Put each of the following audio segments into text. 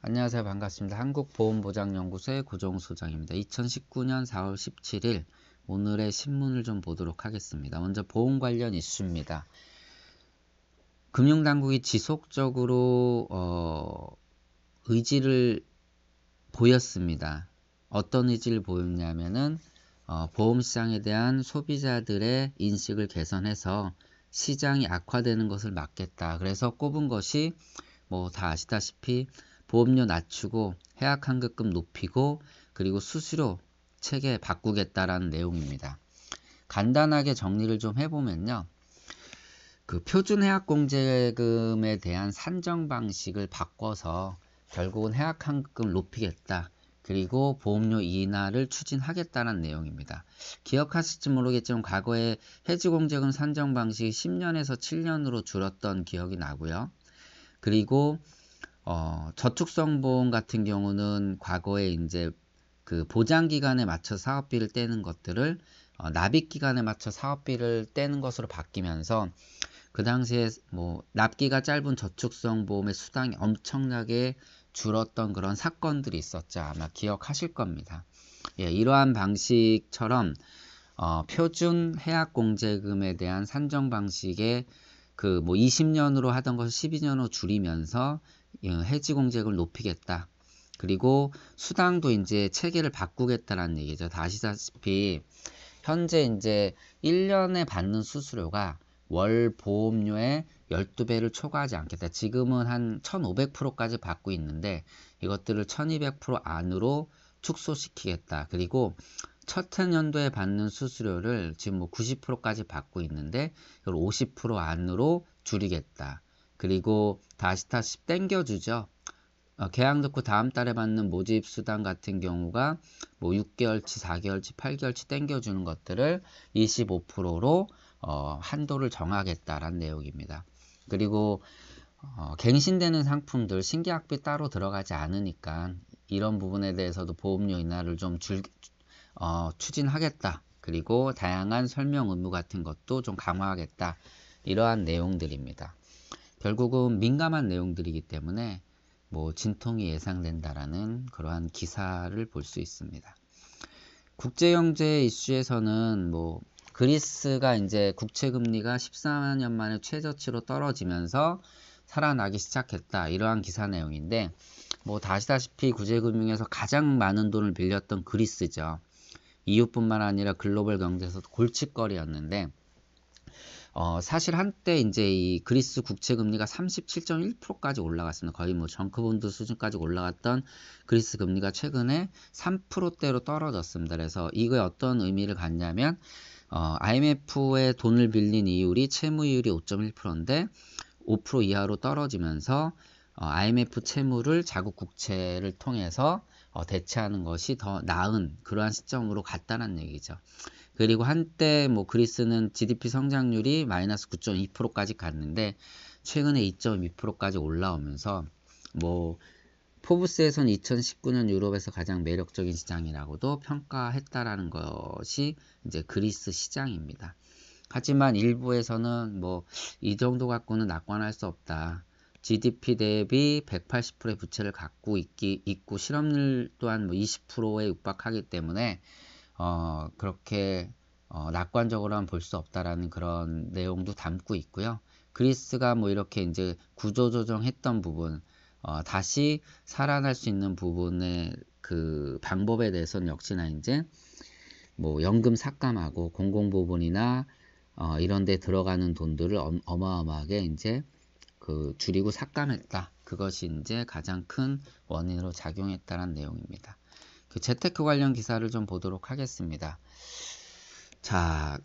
안녕하세요. 반갑습니다. 한국보험보장연구소의 고정소장입니다. 2019년 4월 17일 오늘의 신문을 좀 보도록 하겠습니다. 먼저 보험 관련 이슈입니다. 금융당국이 지속적으로 의지를 보였습니다. 어떤 의지를 보였냐면은 보험시장에 대한 소비자들의 인식을 개선해서 시장이 악화되는 것을 막겠다. 그래서 꼽은 것이 뭐 다 아시다시피 보험료 낮추고 해약환급금 높이고 그리고 수수료 체계 바꾸겠다라는 내용입니다. 간단하게 정리를 좀 해보면요. 그 표준해약공제금에 대한 산정 방식을 바꿔서 결국은 해약환급금을 높이겠다. 그리고 보험료 인하를 추진하겠다는 내용입니다. 기억하실지 모르겠지만 과거에 해지공제금 산정 방식이 10년에서 7년으로 줄었던 기억이 나고요. 그리고 저축성 보험 같은 경우는 과거에 이제 그 보장 기간에 맞춰 사업비를 떼는 것들을 납입 기간에 맞춰 사업비를 떼는 것으로 바뀌면서 그 당시에 뭐 납기가 짧은 저축성 보험의 수당이 엄청나게 줄었던 그런 사건들이 있었죠. 아마 기억하실 겁니다. 예, 이러한 방식처럼 표준 해약공제금에 대한 산정 방식의 그 뭐 20년으로 하던 것을 12년으로 줄이면서 해지공제금을 높이겠다. 그리고 수당도 이제 체계를 바꾸겠다라는 얘기죠. 다 아시다시피 현재 이제 1년에 받는 수수료가 월 보험료의 12배를 초과하지 않겠다. 지금은 한 1500%까지 받고 있는데 이것들을 1200% 안으로 축소시키겠다. 그리고 첫 해년도에 받는 수수료를 지금 뭐 90%까지 받고 있는데 이걸 50% 안으로 줄이겠다. 그리고 다 아시다시피 땡겨주죠. 계약 넣고 다음 달에 받는 모집 수당 같은 경우가 뭐 6개월치, 4개월치, 8개월치 땡겨주는 것들을 25%로 한도를 정하겠다라는 내용입니다. 그리고 갱신되는 상품들 신계약비 따로 들어가지 않으니까 이런 부분에 대해서도 보험료 인하를 좀 추진하겠다. 그리고 다양한 설명 의무 같은 것도 좀 강화하겠다. 이러한 내용들입니다. 결국은 민감한 내용들이기 때문에 뭐 진통이 예상된다라는 그러한 기사를 볼 수 있습니다. 국제경제 이슈에서는 뭐 그리스가 이제 국채 금리가 14년 만에 최저치로 떨어지면서 살아나기 시작했다. 이러한 기사 내용인데 뭐 다 아시다시피 국제금융에서 가장 많은 돈을 빌렸던 그리스죠. EU뿐만 아니라 글로벌 경제에서도 골칫거리였는데 사실 한때 이제 이 그리스 국채 금리가 37.1%까지 올라갔습니다. 거의 뭐 정크본드 수준까지 올라갔던 그리스 금리가 최근에 3%대로 떨어졌습니다. 그래서 이거에 어떤 의미를 갖냐면 IMF에 돈을 빌린 이율이 채무이율이 5.1%인데 5% 이하로 떨어지면서 IMF 채무를 자국 국채를 통해서 대체하는 것이 더 나은 그러한 시점으로 갔다는 얘기죠. 그리고 한때 뭐 그리스는 GDP 성장률이 마이너스 9.2%까지 갔는데 최근에 2.2%까지 올라오면서 뭐 포브스에선 2019년 유럽에서 가장 매력적인 시장이라고도 평가했다라는 것이 이제 그리스 시장입니다. 하지만 일부에서는 뭐 이 정도 갖고는 낙관할 수 없다. GDP 대비 180%의 부채를 갖고 있고 실업률 또한 뭐 20%에 육박하기 때문에 그렇게 낙관적으로는 볼 수 없다라는 그런 내용도 담고 있고요. 그리스가 뭐 이렇게 이제 구조조정했던 부분, 다시 살아날 수 있는 부분의 그 방법에 대해서는 역시나 이제 뭐 연금 삭감하고 공공부문이나 이런 데 들어가는 돈들을 어마어마하게 이제 그 줄이고 삭감했다. 그것이 이제 가장 큰 원인으로 작용했다는 내용입니다. 그 재테크 관련 기사를 좀 보도록 하겠습니다. 자,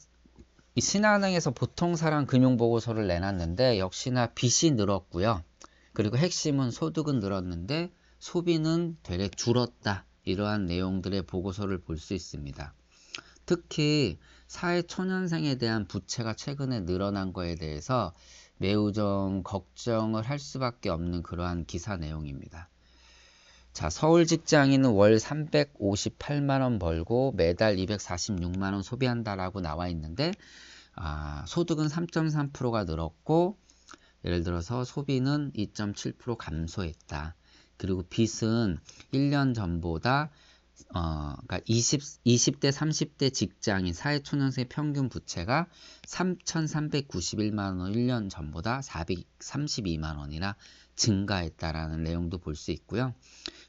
이 신한은행에서 보통사랑 금융보고서를 내놨는데 역시나 빚이 늘었고요. 그리고 핵심은 소득은 늘었는데 소비는 되게 줄었다. 이러한 내용들의 보고서를 볼 수 있습니다. 특히 사회초년생에 대한 부채가 최근에 늘어난 거에 대해서 매우 좀 걱정을 할 수밖에 없는 그러한 기사 내용입니다. 자, 서울 직장인은 월 358만원 벌고 매달 246만원 소비한다라고 나와 있는데 소득은 3.3%가 늘었고 예를 들어서 소비는 2.7% 감소했다. 그리고 빚은 1년 전보다 그러니까 20대 30대 직장인 사회초년생 평균 부채가 3,391만 원 1년 전보다 432만 원이나 증가했다라는 내용도 볼 수 있고요.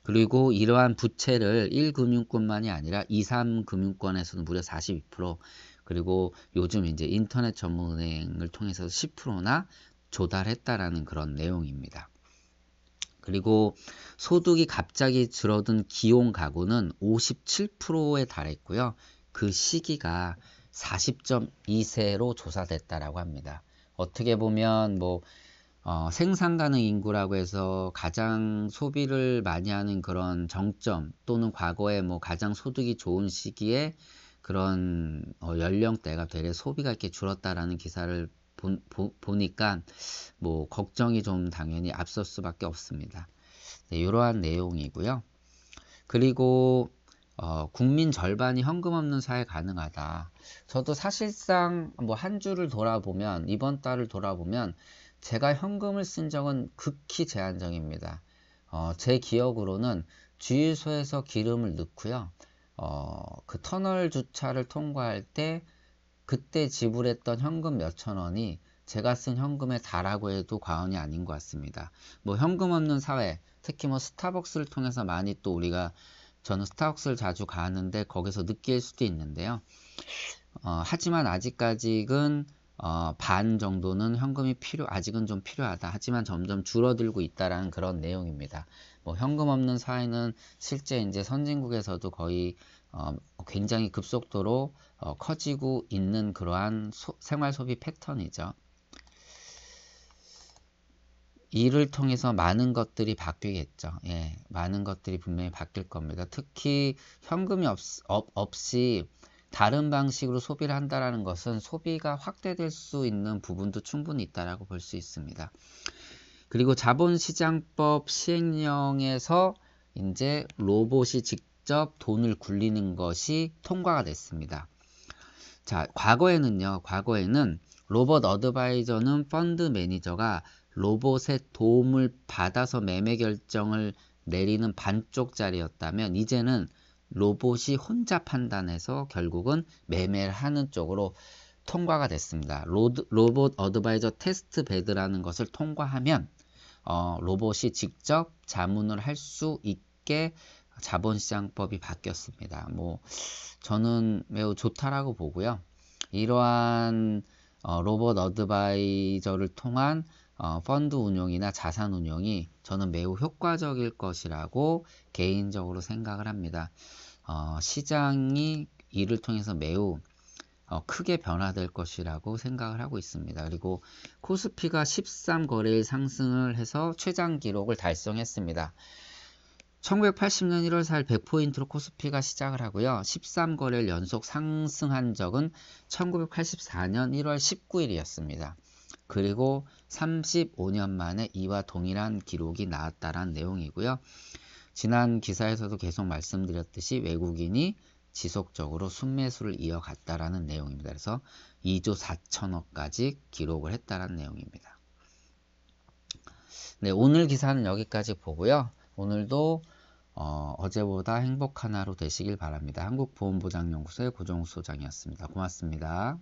그리고 이러한 부채를 1금융권만이 아니라 2, 3금융권에서는 무려 42%, 그리고 요즘 이제 인터넷 전문은행을 통해서 10%나 조달했다라는 그런 내용입니다. 그리고 소득이 갑자기 줄어든 기혼 가구는 57%에 달했고요. 그 시기가 40.2세로 조사됐다라고 합니다. 어떻게 보면 뭐 생산 가능 인구라고 해서 가장 소비를 많이 하는 그런 정점, 또는 과거에 뭐 가장 소득이 좋은 시기에 그런 연령대가 되게 소비가 이렇게 줄었다라는 기사를 보니까 뭐 걱정이 좀 당연히 앞설 수밖에 없습니다. 네, 이러한 내용이고요. 그리고 국민 절반이 현금 없는 사회 가능하다. 저도 사실상 뭐 한 주를 돌아보면, 이번 달을 돌아보면 제가 현금을 쓴 적은 극히 제한적입니다. 제 기억으로는 주유소에서 기름을 넣고요. 그 터널 주차를 통과할 때 그때 지불했던 현금 몇천 원이 제가 쓴 현금에 다라고 해도 과언이 아닌 것 같습니다. 뭐 현금 없는 사회, 특히 뭐 스타벅스를 통해서 많이 또 저는 스타벅스를 자주 가는데 거기서 느낄 수도 있는데요. 하지만 아직까지는 반 정도는 현금이 아직은 좀 필요하다. 하지만 점점 줄어들고 있다라는 그런 내용입니다. 뭐 현금 없는 사회는 실제 이제 선진국에서도 거의 굉장히 급속도로 커지고 있는 그러한 생활 소비 패턴이죠. 이를 통해서 많은 것들이 바뀌겠죠. 예, 많은 것들이 분명히 바뀔 겁니다. 특히 현금이 없이 다른 방식으로 소비를 한다는 것은 소비가 확대될 수 있는 부분도 충분히 있다라고 볼 수 있습니다. 그리고 자본시장법 시행령에서 이제 로봇이 직접 돈을 굴리는 것이 통과가 됐습니다. 자, 과거에는 로봇 어드바이저는 펀드 매니저가 로봇의 도움을 받아서 매매 결정을 내리는 반쪽짜리였다면, 이제는 로봇이 혼자 판단해서 결국은 매매를 하는 쪽으로 통과가 됐습니다. 로봇 어드바이저 테스트 베드라는 것을 통과하면 로봇이 직접 자문을 할 수 있게 자본시장법이 바뀌었습니다. 뭐 저는 매우 좋다라고 보고요. 이러한 로봇 어드바이저를 통한 펀드 운용이나 자산 운용이 저는 매우 효과적일 것이라고 개인적으로 생각을 합니다. 시장이 이를 통해서 매우 크게 변화될 것이라고 생각을 하고 있습니다. 그리고 코스피가 13거래일 상승을 해서 최장 기록을 달성했습니다. 1980년 1월 4일 100포인트로 코스피가 시작을 하고요. 13거래일 연속 상승한 적은 1984년 1월 19일이었습니다. 그리고 35년 만에 이와 동일한 기록이 나왔다는 내용이고요. 지난 기사에서도 계속 말씀드렸듯이 외국인이 지속적으로 순매수를 이어갔다라는 내용입니다. 그래서 2조 4천억까지 기록을 했다라는 내용입니다. 네, 오늘 기사는 여기까지 보고요. 오늘도 어제보다 행복한 하루 되시길 바랍니다. 한국보험보장연구소의 고정욱 소장이었습니다. 고맙습니다.